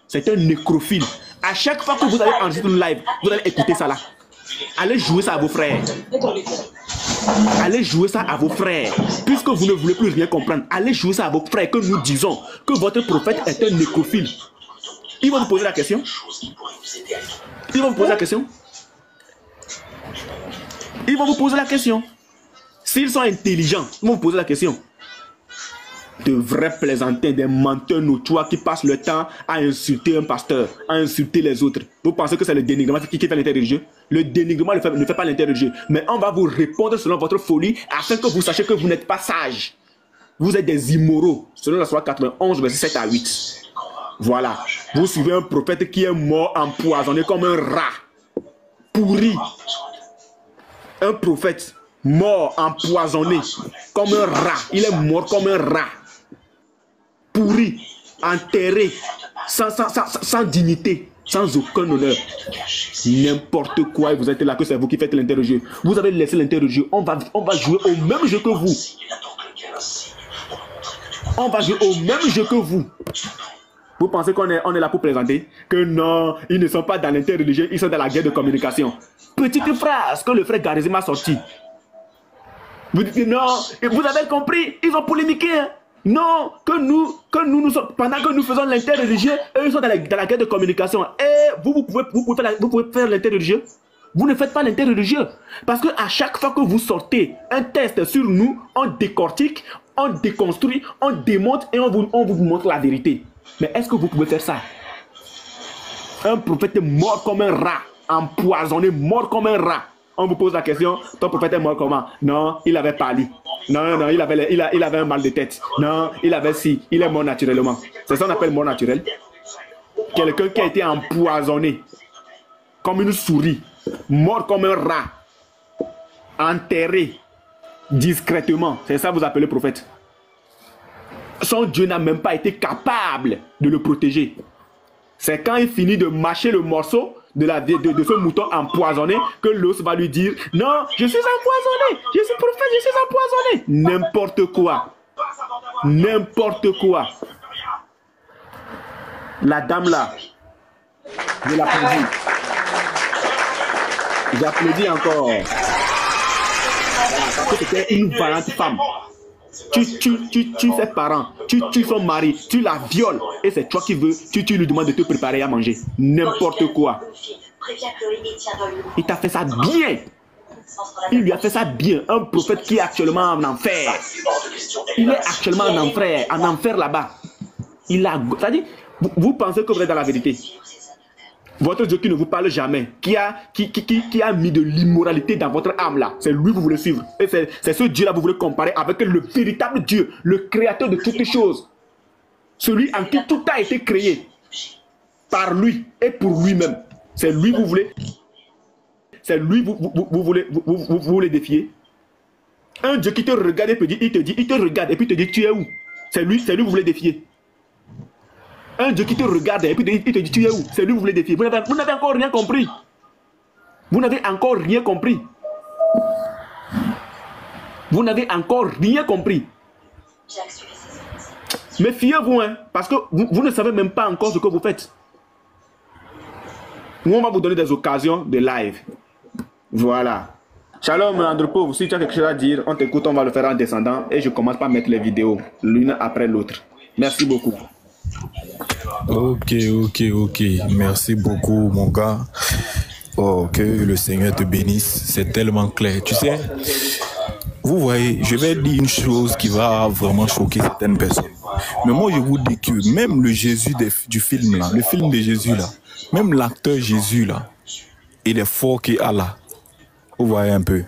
C'est un nécrophile. À chaque fois que vous allez enregistrer une live, vous allez écouter ça là. Allez jouer ça à vos frères. Allez jouer ça à vos frères. Puisque vous ne voulez plus rien comprendre, allez jouer ça à vos frères que nous disons que votre prophète est un nécrophile. Ils vont vous poser la question. Ils vont vous poser la question. Ils vont vous poser la question. S'ils sont intelligents, ils vont vous poser la question. De vrais plaisantins, des menteurs notoires qui passent le temps à insulter un pasteur, à insulter les autres. Vous pensez que c'est le dénigrement qui fait l'interreligieux? Le dénigrement ne fait pas l'interreligieux. Mais on va vous répondre selon votre folie afin que vous sachiez que vous n'êtes pas sages. Vous êtes des immoraux, selon la Sourate 91, verset 7 à 8. Voilà. Vous suivez un prophète qui est mort empoisonné comme un rat. Pourri. Un prophète mort empoisonné comme un rat. Il est mort comme un rat. Pourri, enterré, sans dignité, sans aucun honneur. N'importe quoi, et vous êtes là, que c'est vous qui faites l'interroger. Vous avez laissé l'interroger. On va jouer au même jeu que vous. On va jouer au même jeu que vous. Vous pensez qu'on est là pour présenter? Que non, ils ne sont pas dans l'interreligieux, ils sont dans la guerre de communication. Petite phrase que le frère Garizim m'a sorti. Vous dites non, vous avez compris, ils ont polémiqué. Hein? Non, que nous sommes, pendant que nous faisons l'interreligieux, eux ils sont dans la guerre de communication. Et vous pouvez faire l'interreligieux. Vous ne faites pas l'interreligieux. Parce qu'à chaque fois que vous sortez un test sur nous, on décortique, on déconstruit, on démonte et on vous montre la vérité. Mais est-ce que vous pouvez faire ça? Un prophète mort comme un rat, empoisonné, mort comme un rat. On vous pose la question, ton prophète est mort comment? Non, il avait pâli. Non, il avait un mal de tête. Non, il avait si, il est mort naturellement. C'est ça qu'on appelle mort naturel. Quelqu'un qui a été empoisonné, comme une souris, mort comme un rat, enterré discrètement. C'est ça que vous appelez prophète. Son Dieu n'a même pas été capable de le protéger. C'est quand il finit de mâcher le morceau de ce mouton empoisonné que l'os va lui dire « Non, je suis empoisonné, je suis prophète, je suis empoisonné. » N'importe quoi. N'importe quoi. La dame là, je l'applaudis. J'applaudis encore. Parce que c'était une vaillante femme. Tu ses parents, tu tues son mari, tu la violes et c'est toi qui veux, tu lui demandes de te préparer à manger. N'importe quoi. Il t'a fait ça bien. Il lui a fait ça bien. Un prophète qui est actuellement en enfer. Il est actuellement en enfer là-bas. C'est-à-dire, vous pensez que vous êtes dans la vérité. Votre Dieu qui ne vous parle jamais, qui a mis de l'immoralité dans votre âme là, c'est lui que vous voulez suivre. Et c'est ce Dieu là que vous voulez comparer avec le véritable Dieu, le créateur de toutes choses. Celui en qui tout a été créé par lui et pour lui-même. C'est lui que vous voulez. C'est lui que vous voulez défier. Un Dieu qui te regarde et il te regarde et puis te dit tu es où? C'est lui que vous voulez défier. Un Dieu qui te regarde et puis il te dit tu es où? C'est lui que vous voulez défier. Vous n'avez encore rien compris. Vous n'avez encore rien compris. Vous n'avez encore rien compris. Méfiez-vous, hein, parce que vous ne savez même pas encore ce que vous faites. Nous, on va vous donner des occasions de live. Voilà. Shalom, Andropov, si tu as quelque chose à dire, on t'écoute, on va le faire en descendant et je commence par mettre les vidéos l'une après l'autre. Merci beaucoup. Ok. Merci beaucoup, mon gars. Oh, que le Seigneur te bénisse. C'est tellement clair. Tu sais, vous voyez, je vais dire une chose qui va vraiment choquer certaines personnes. Mais moi, je vous dis que même le Jésus du film là, le film de Jésus là, même l'acteur Jésus là, il est fort que Allah. Vous voyez un peu.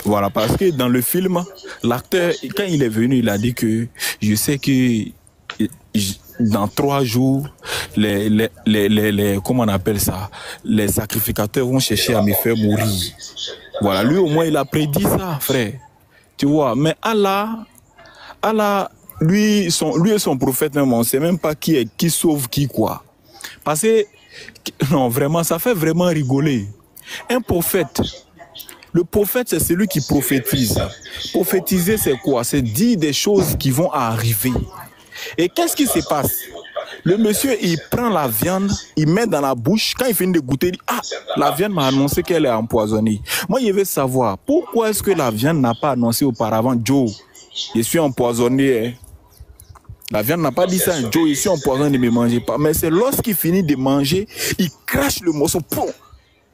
Voilà, parce que dans le film, l'acteur, quand il est venu, il a dit que je sais que dans 3 jours, comment on appelle ça, les sacrificateurs vont chercher à me faire mourir. Voilà, lui au moins il a prédit ça, frère. Tu vois, mais Allah, lui et son prophète même, on ne sait même pas qui sauve qui quoi. Parce que, non, vraiment, ça fait vraiment rigoler. Un prophète, le prophète, c'est celui qui prophétise. Prophétiser, c'est quoi? C'est dire des choses qui vont arriver. Et qu'est-ce qui se passe? Le monsieur, il prend la viande, il met dans la bouche. Quand il finit de goûter, il dit « Ah, la viande m'a annoncé qu'elle est empoisonnée. » Moi, je veux savoir, pourquoi est-ce que la viande n'a pas annoncé auparavant « Joe, je suis empoisonné. Hein. » La viande n'a pas dit ça, « Joe, je suis empoisonné, ne me mangez pas. » Mais c'est lorsqu'il finit de manger, il crache le morceau. Poum.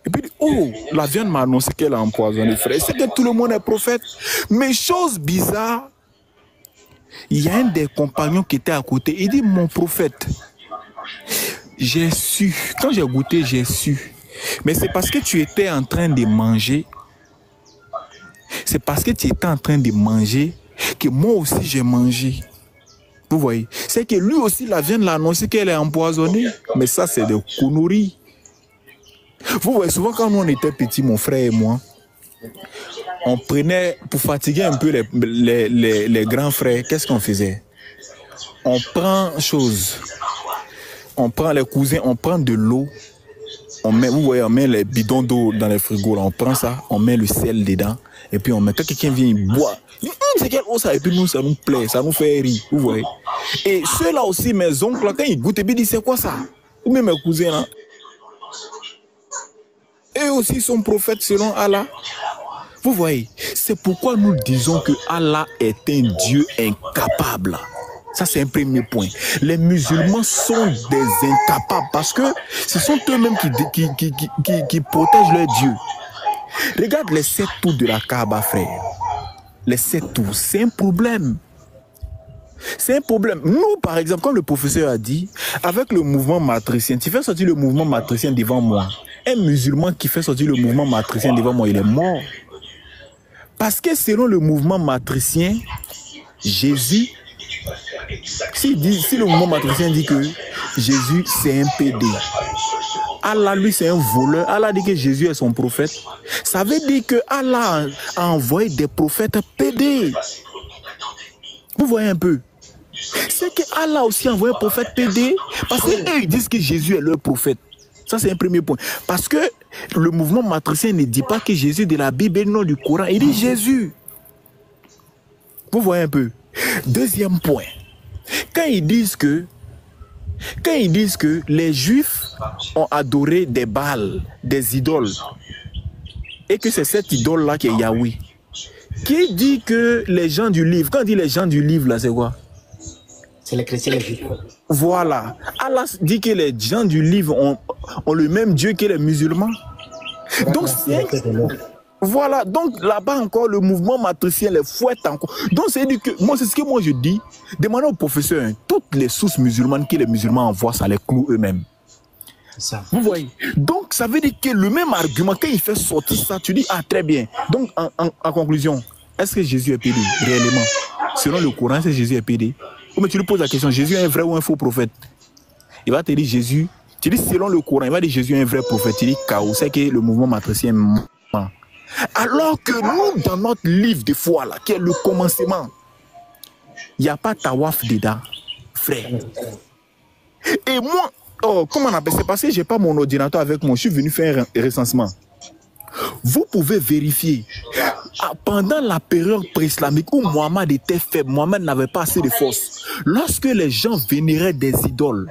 Et puis il dit « Oh, la viande m'a annoncé qu'elle est empoisonnée. » Frère, c'est que tout le monde est prophète. Mais chose bizarre, il y a un des compagnons qui était à côté. Il dit, mon prophète, j'ai su. Quand j'ai goûté, j'ai su. Mais c'est parce que tu étais en train de manger. C'est parce que tu étais en train de manger que moi aussi j'ai mangé. Vous voyez? C'est que lui aussi, la viande l'a annoncé qu'elle est empoisonnée. Mais ça, c'est des conneries. Vous voyez, souvent quand nous on était petits, mon frère et moi, on prenait, pour fatiguer un peu les grands frères, qu'est-ce qu'on faisait? On prend chose. on prend les cousins, on prend de l'eau, on met, vous voyez, on met les bidons d'eau dans les frigos, là, on prend ça, on met le sel dedans, et puis on met, quand quelqu'un vient, il boit, c'est quelle eau ça, et puis nous, ça nous plaît, ça nous fait rire, vous voyez. Et ceux-là aussi, mes oncles, là, quand ils goûtent, et puis ils disent, c'est quoi ça? Ou même mes cousins, là. Eux aussi sont prophètes selon Allah. Vous voyez, c'est pourquoi nous disons que Allah est un Dieu incapable. Ça, c'est un premier point. Les musulmans sont des incapables parce que ce sont eux-mêmes qui protègent leur Dieu. Regarde les 7 tours de la Kaaba, frère. Les 7 tours, c'est un problème. C'est un problème. Nous, par exemple, comme le professeur a dit, avec le mouvement matricien, tu fais sortir le mouvement matricien devant moi. Un musulman qui fait sortir le mouvement matricien devant moi, il est mort. Parce que selon le mouvement matricien, Jésus, si le mouvement matricien dit que Jésus c'est un PD, Allah lui c'est un voleur, Allah dit que Jésus est son prophète, ça veut dire que Allah a envoyé des prophètes PD. Vous voyez un peu? C'est que Allah aussi a envoyé un prophète PD parce qu'eux ils disent que Jésus est leur prophète. Ça, c'est un premier point. Parce que le mouvement matricien ne dit pas que Jésus est de la Bible et non du Coran. Il dit Jésus. Vous voyez un peu. Deuxième point. Quand ils disent que les Juifs ont adoré des Baals, des idoles, et que c'est cette idole-là qui est Yahweh, qui dit que les gens du livre, quand on dit les gens du livre, là, c'est quoi? C'est les chrétiens et les juifs. Voilà. Allah dit que les gens du livre ont le même Dieu que les musulmans. Donc, voilà. Donc, là-bas encore, le mouvement matricien les fouette encore. Donc, c'est que moi, c'est ce que moi je dis. Demandez au professeur, hein, toutes les sources musulmanes que les musulmans envoient, ça les cloue eux-mêmes. Ça. Vous voyez? Donc, ça veut dire que le même argument, quand il fait sortir ça, tu dis, ah, très bien. Donc, en conclusion, est-ce que Jésus est pédé réellement? Selon le Coran, est-ce que Jésus est pédé? Mais tu lui poses la question, Jésus est un vrai ou un faux prophète? Il va te dire Jésus, tu dis selon le Coran, il va dire Jésus est un vrai prophète. Tu dis chaos, c'est que le mouvement matricien ment. Alors que nous, dans notre livre de foi, là, qui est le commencement, il n'y a pas tawaf dedans, frère. Et moi, comment on appelle ça? C'est parce que je n'ai pas mon ordinateur avec moi, je suis venu faire un recensement. Vous pouvez vérifier. Pendant la période pré-islamique où Mohammed était faible, Mohammed n'avait pas assez de force. Lorsque les gens vénéraient des idoles,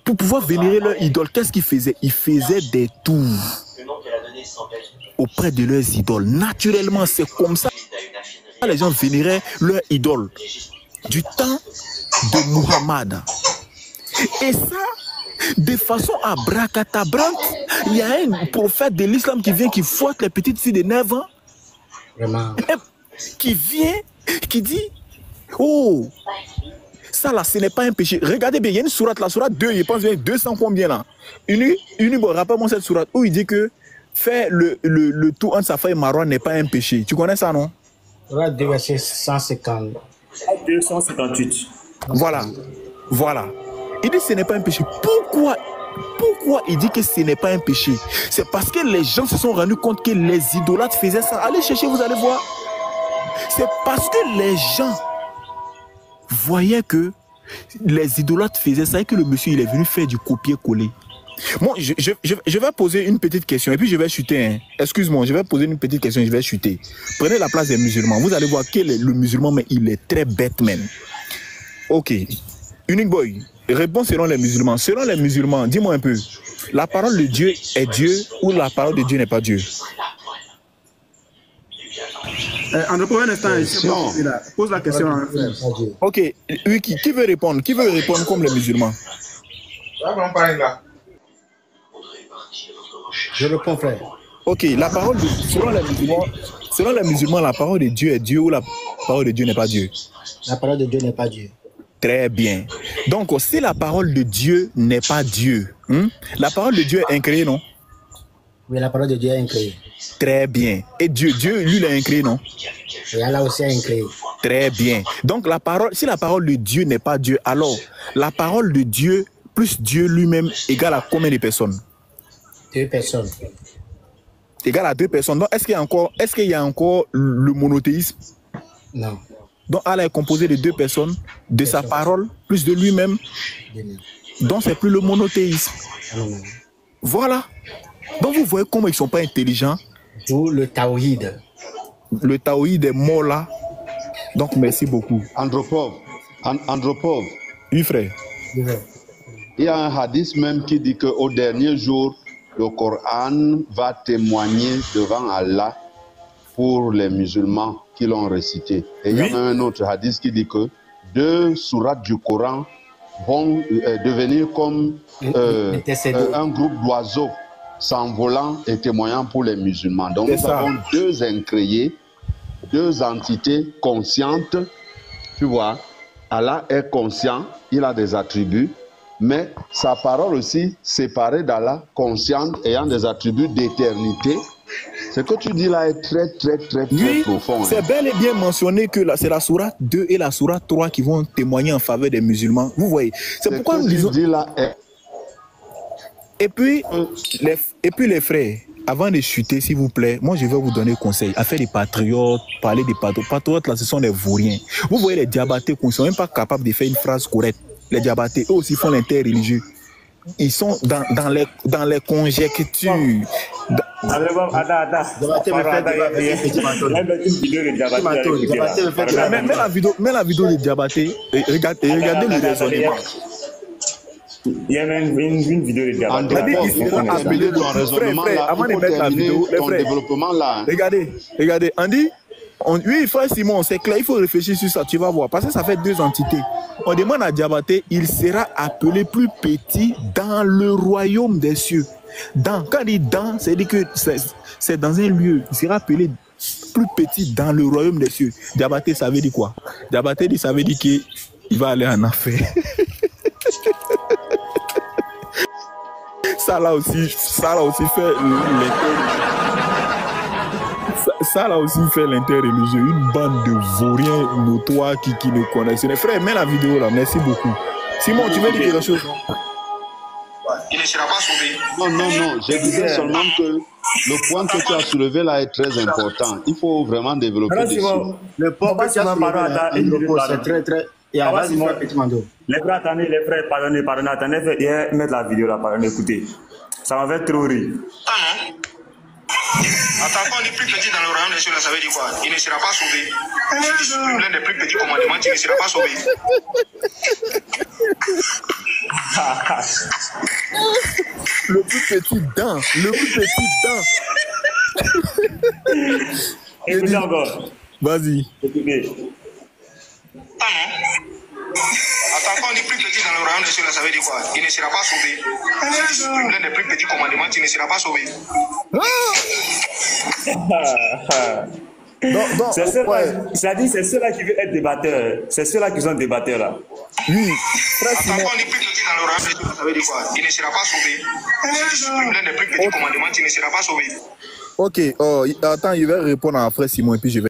pour pouvoir vénérer leurs idoles, qu'est-ce qu'ils faisaient? Ils faisaient des tours auprès de leurs idoles. Naturellement, c'est comme ça que les gens vénéraient leurs idoles du temps de Muhammad. Et ça, de façon abracadabrante, il y a un prophète de l'islam qui vient, qui fouette les petites filles de 9 ans, vraiment, qui vient, qui dit, oh, ça là, ce n'est pas un péché. Regardez bien, il y a une sourate, la sourate 2, je pense qu'il y a 200 combien là. Rappelle-moi cette sourate où il dit que faire le tour entre Safa et Marwa n'est pas un péché. Tu connais ça, non? Sourate 2, verset 150. 258. Voilà, voilà. Il dit que ce n'est pas un péché. Pourquoi il dit que ce n'est pas un péché? C'est parce que les gens se sont rendus compte que les idolâtres faisaient ça. Allez chercher, vous allez voir. C'est parce que les gens voyaient que les idolâtres faisaient ça et que le monsieur il est venu faire du copier-coller. Bon, je vais poser une petite question et puis je vais chuter. Hein. Excuse-moi, je vais poser une petite question et je vais chuter. Prenez la place des musulmans. Vous allez voir quel est le musulman, mais il est très bête même. Ok. Unique Boy. Réponds selon les musulmans. Selon les musulmans, dis-moi un peu, la parole de Dieu est Dieu ou la parole de Dieu n'est pas Dieu? En un instant, pose la question. Ok, oui, qui veut répondre? Qui veut répondre comme les musulmans? Je réponds, frère. Ok, la parole de, selon les musulmans, la parole de Dieu est Dieu ou la parole de Dieu n'est pas Dieu? La parole de Dieu n'est pas Dieu. Très bien. Donc, si la parole de Dieu n'est pas Dieu, la parole de Dieu est incréée, non? Oui, la parole de Dieu est incréée. Très bien. Et Dieu, lui, l'a incréé, non? Et Allah aussi a incréé. Très bien. Donc, si la parole de Dieu n'est pas Dieu, alors, la parole de Dieu plus Dieu lui-même égale à combien de personnes? 2 personnes. Égale à 2 personnes. Donc, est-ce qu'il y a encore le monothéisme? Non. Donc Allah est composé de 2 personnes, de sa parole, plus de lui-même. Donc, c'est plus le monothéisme. Voilà. Donc, vous voyez comment ils ne sont pas intelligents. D'où le tawhid. Le tawhid est mort là. Donc, merci beaucoup. Andropov. Oui, frère. Il y a un hadith même qui dit qu'au dernier jour, le Coran va témoigner devant Allah pour les musulmans qui l'ont récité. Et il y a même un autre hadith qui dit que 2 sourates du Coran vont devenir comme un groupe d'oiseaux s'envolant et témoignant pour les musulmans. Donc nous avons 2 incréés, 2 entités conscientes. Tu vois, Allah est conscient, il a des attributs, mais sa parole aussi séparée d'Allah, consciente, ayant des attributs d'éternité. Ce que tu dis là est très profond. C'est bel et bien mentionné que c'est la sourate 2 et la sourate 3 qui vont témoigner en faveur des musulmans. Vous voyez, c'est pourquoi nous disons... Là est... Et puis les frères, avant de chuter, s'il vous plaît, moi je vais vous donner conseil. À faire des patriotes, parler des patriotes. Patriotes là, ce sont des vauriens. Vous voyez les diabatés qui ne sont même pas capables de faire une phrase correcte. Les diabatés, eux aussi font l'interreligieux. Ils sont dans les conjectures. Mets la vidéo de Diabaté. Regardez le raisonnement. Il y a même une vidéo de Diabaté. Avant de mettre la vidéo, regardez, Andy. Oui, frère Simon, c'est clair, il faut réfléchir sur ça, tu vas voir. Parce que ça fait 2 entités. On demande à Diabaté, il sera appelé plus petit dans le royaume des cieux. Quand il dit dans, c'est-à-dire que c'est dans un lieu. Il sera appelé plus petit dans le royaume des cieux. Diabaté, ça veut dire quoi? Diabaté, ça veut dire qu'il va aller en enfer. Ça là aussi fait l'interreligieux, une bande de vauriens notoires qui ne connaissent rien. Frère, mets la vidéo là, merci beaucoup. Simon, tu veux dire quelque chose? Il ne sera pas sauvé. Non, je disais seulement que le point que tu as soulevé là est très important. Il faut vraiment développer dessus. Le point que tu as soulevé, c'est très... Les frères, pardonnez, attendez, mettre la vidéo là, pardonnez, écoutez. Ça m'a fait trop rire. Ah non? Attends, quand on dit plus petit dans le royaume des cieux, ça veut dire quoi? Il ne sera pas sauvé. Si tu supprimes l'un des plus petits commandements, tu ne seras pas sauvé. Le plus petit dent. Écoutez encore. Vas-y. Écoutez. Ah non? Attends, quand on dit plus petit dans le royaume des cieux, ça veut dire quoi? Il ne sera pas sauvé. Si tu supprimes l'un des plus petits commandements, tu ne seras pas sauvé. C'est ceux-là qui veulent être débatteurs. C'est ceux-là qui sont débatteurs là. Oui. Attends, quand on dit plus petit dans le royaume des cieux, ça veut dire quoi? Il ne sera pas sauvé. Si tu supprimes l'un des plus petits commandements, tu ne seras pas sauvé. Ok, attends, je vais répondre à frère Simon et puis je vais...